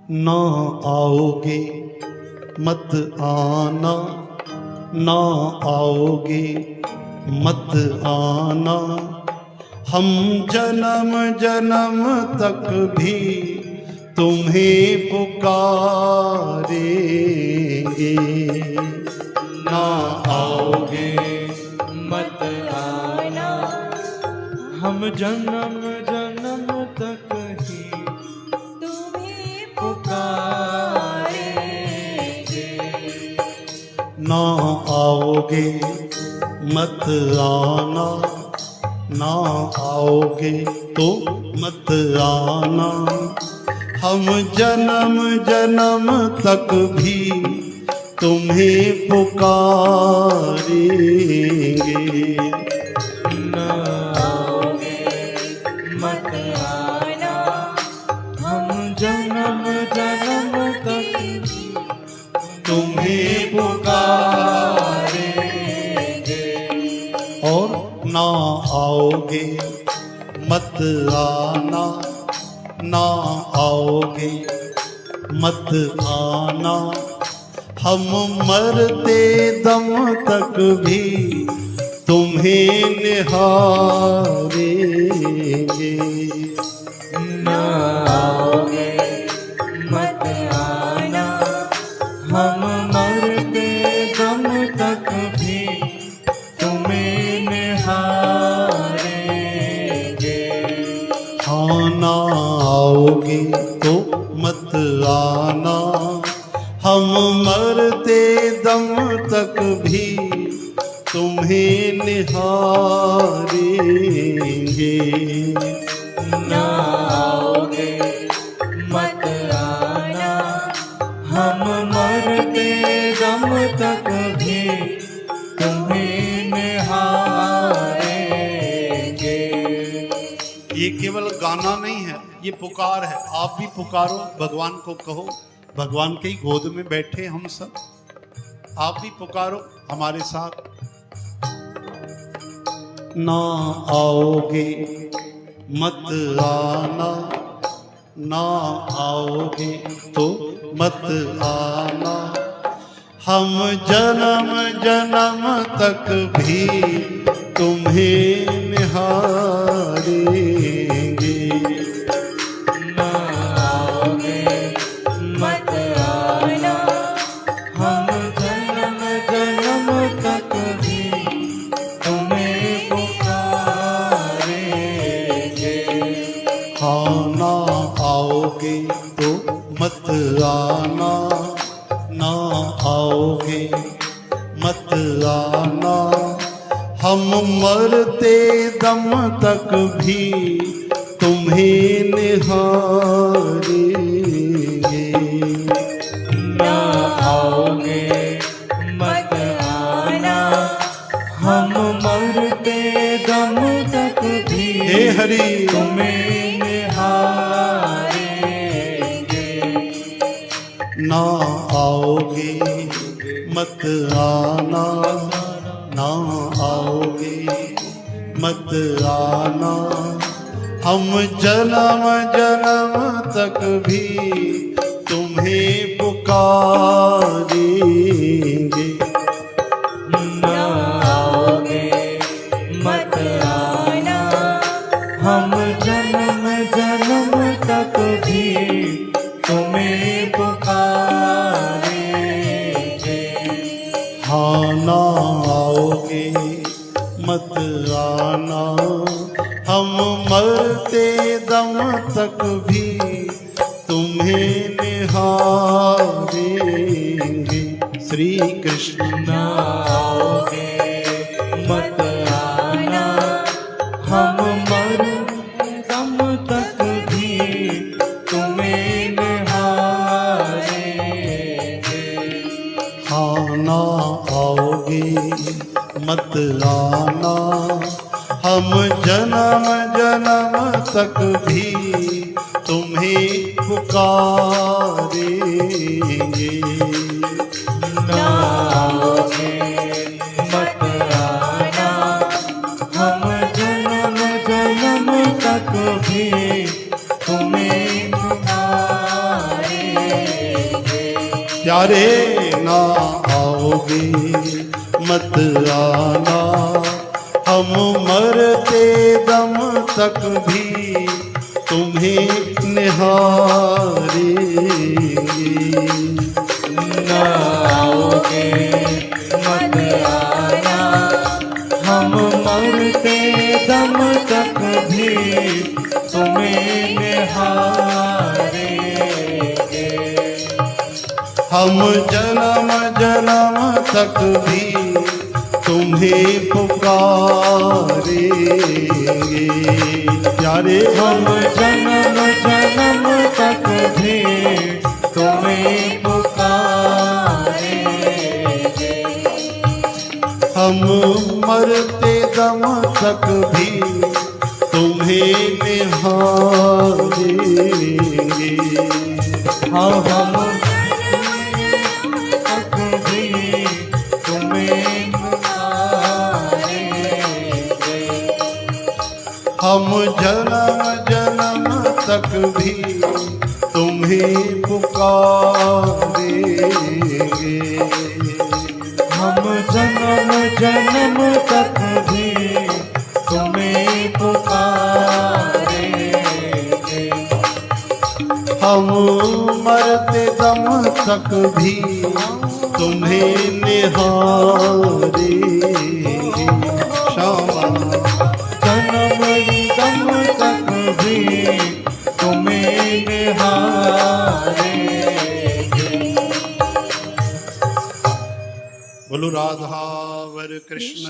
ना आओगे मत आना, ना आओगे मत आना, हम जन्म जन्म तक भी तुम्हें पुकारेंगे। ना आओगे मत आना, हम जन्म जन्म तक ही तुम्हें पुकारेंगे। ना आओगे मत आना, ना आओगे तो मत आना, हम जन्म जन्म तक भी तुम्हें पुकारेंगे। ना आओगे मत आना, हम जन्म जन्म तक तुम्हें पुकारेंगे। और ना आओगे मत आना, ना आओगे मत आना, हम मरते दम तक भी तुम्हें निहारेंगे। ना आओगे मत आना, हम मरते दम तक भी तुम्हें निहारेंगे। हाँ ना आओगे तो मत आना, हम मरते दम तक भी तुम्हें निहारेंगे। ना आओगे मत आना, हम मरते दम तक भी तुम्हें निहारेंगे। ये केवल गाना नहीं है, ये पुकार है। आप भी पुकारो, भगवान को कहो। भगवान के ही गोद में बैठे हम सब, आप भी पुकारो हमारे साथ। ना आओगे मत आना, ना आओगे तो मत आना, हम जन्म जन्म तक भी तुम्हें निहारेंगे। ना आओगे मत आना, हम जन्म जन्म तक भी तुम्हें पुकारेंगे। हाँ ना आओगे तो मत आना, ना आओगे मत आना, हम मरते दम तक भी तुम्हें निहारेंगे। ना आओगे मत आना, हम मरते दम तक भी हे हरि तुम्हें निहारेंगे। ना आओगे मत आना, ना आओगे मत आना, हम जन्म जन्म तक भी तुम्हें पुकारेंगे। ना आओगे मत आना, हम जन्म जन्म तक भी तुम्हें पुकारेंगे। हाँ ना आओगे मत आना, हम मरते दम तक भी तुम्हें निहारेंगे। श्री कृष्ण। ना आओगे मत आना, हम मरते दम तक भी तुम्हें निहारेंगे। हाँ ना आओगे मत आना, हम जन्म जन्म तक भी तुम्हें पुकारेंगे। ना आओगे मत आना, हम जन्म जन्म तक भी तुम्हें पुकारेंगे। प्यारे ना आओगे मत आना, हम मरते दम तक भी तुम्हें निहारेंगे। ना आओगे मत आना, हम मरते दम तक भी तुम्हें निहारेंगे। हम जन्म जन्म तक भी तुम्हें पुकारेंगे। प्यारे हम जन्म जन्म तक भी तुम्हें पुकारेंगे। हम मरते दम तक भी तुम्हें निहारेंगे। हाँ हम तक भी तुम्हें पुकारेंगे। हम जन्म जन्म तक भी तुम्हें पुकारेंगे। हम जन्म जन्म तक भी तुम्हें पुकारेंगे। हम मरते दम तक भी तुम्हें निहारेंगे। श्यामा जन्म दम तक भी तुम्हें निहारेंगे। बोलो राधा वर कृष्ण